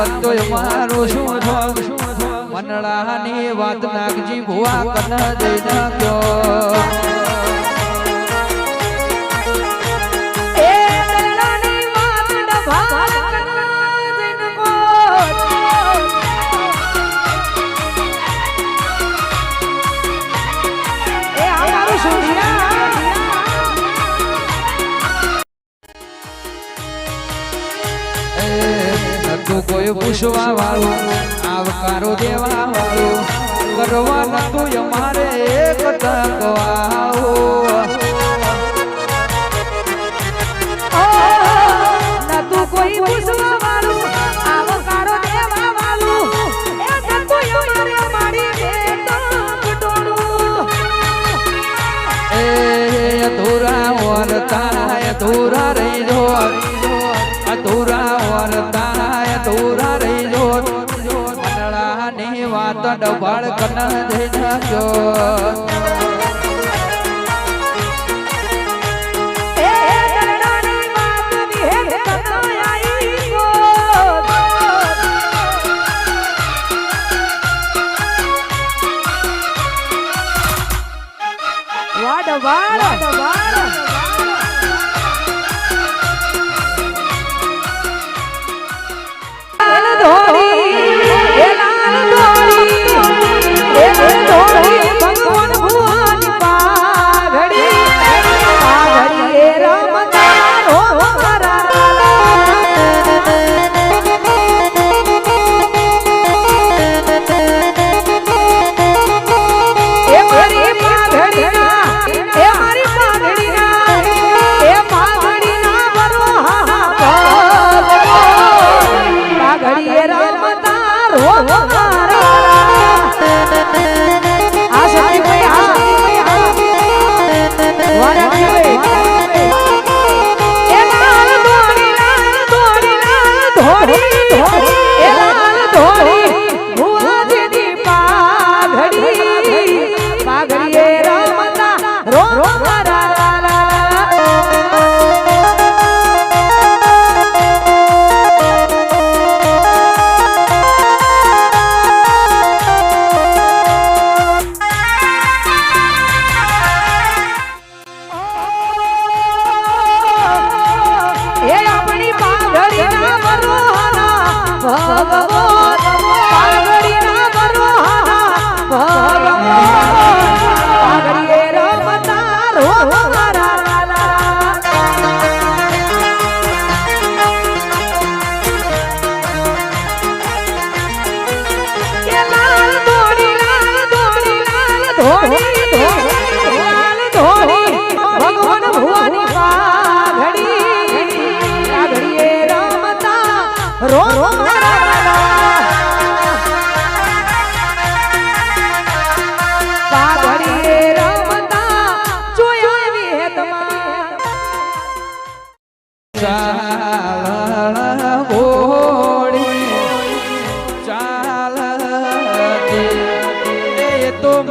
વધતો મારું શું થોગ મનડાની વાત નાગજી ભુવા કન દઈ નાખ્યો કોઈ પૂછવા વાળું આવકારો દેવા વાળું કરવા નતું અમારે એક તક નતું કોઈ પૂછવા વાળું આવકારો દેવા વાળું એ નતું અમારે મારી બેટક ટોળું એ અધૂરા વરતા અધૂરા રહી જો અધૂરા વરતા અધૂરા રહી જો મંડળાની વાત ડબાળ કન દઈ નાખ્યો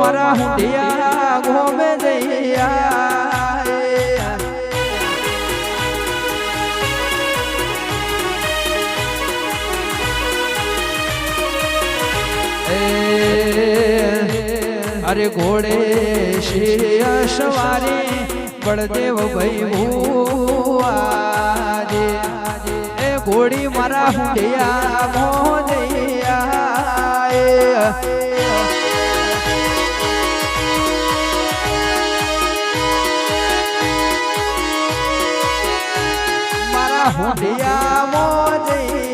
મારા હુંડિયા ગોમે જઈયા અરે ઘોડે શિય સવારી બળદેવ ભાઈ ભુવાજે એ ઘોડી મારા હુંડિયા મોજૈયા મારા હુંડિયા મોજૈયા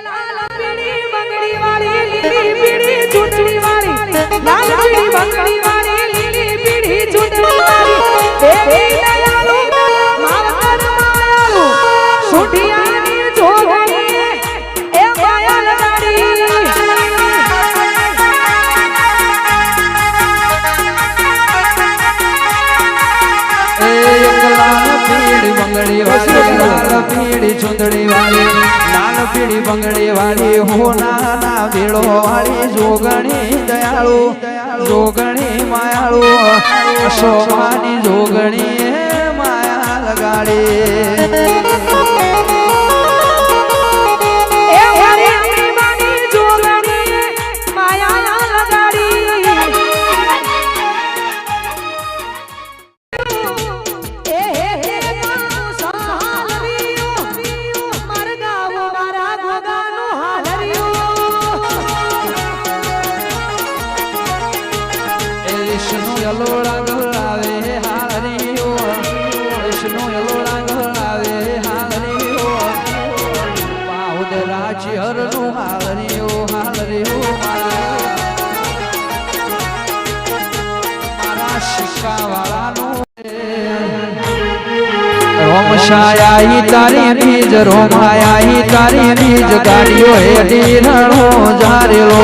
લાલ પીળી બંગડી વાળી લીલી પીળી ચૂંટણી વાળી લાલ પીળી બંગડી વાળી લીલી પીળી ચૂંટણી વાળી દેવી દયાળુ માવતર માયાળુ સુઢિયાની જોગણી એ પાયલ ગાડી પીળી ચુંદડી વાળી લાલ પીળી બંગડી વાળી હો નાના ભેળો વાળી જોગણી દયાળુ જોગણી માયાળુ સોમાની જોગણી માયા લગાડી શિહરનું હાલ રહ્યો મારા શિક્કા વાળાનું રોમશાયા તારી બીજ રોમાયા તારી બીજ ગાડીઓ હેડી રણો જારેલો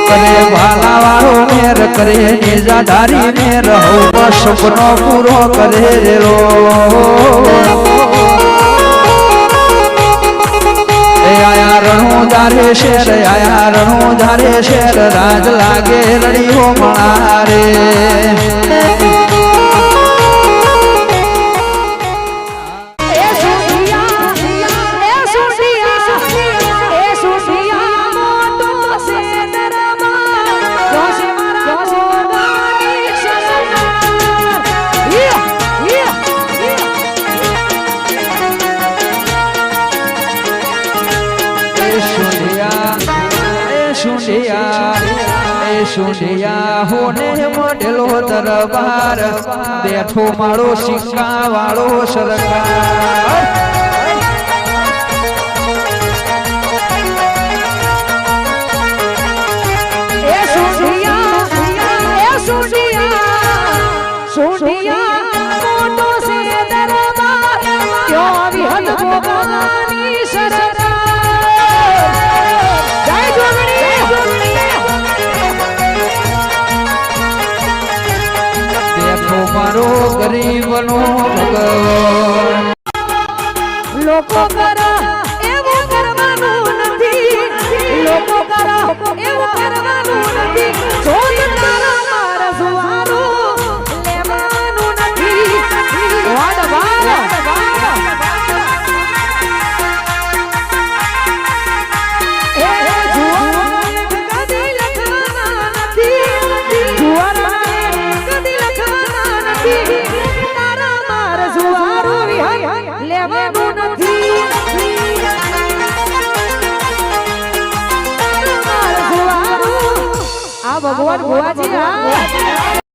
કરે ભાલા વાળો મેર કરે નિજાધારી મેર રહું સપનો પૂરો કરે રેલો આયા રણું ધારે શેર આયા રણું ધારે શેર રાજ લાગે રડીઓ મારે સુનિયા હોને મોડેલો દરબાર બેઠો મારો સિક્કા વાળો સરકાર મારો ગરીબનો ભગવાન લોકો કરા એવું કરવાનું નથી લોકો કરા એવું કરવાનું નથી જોત તારા મારા સુવારું લેવાનું નથી વાડ વાડ એ જુવારા કદી લખવાના નથી જુવારા કદી લખવાના નથી તારા મારા સુવારું લેવાનું નથી આ ભગવાન ભુવાજી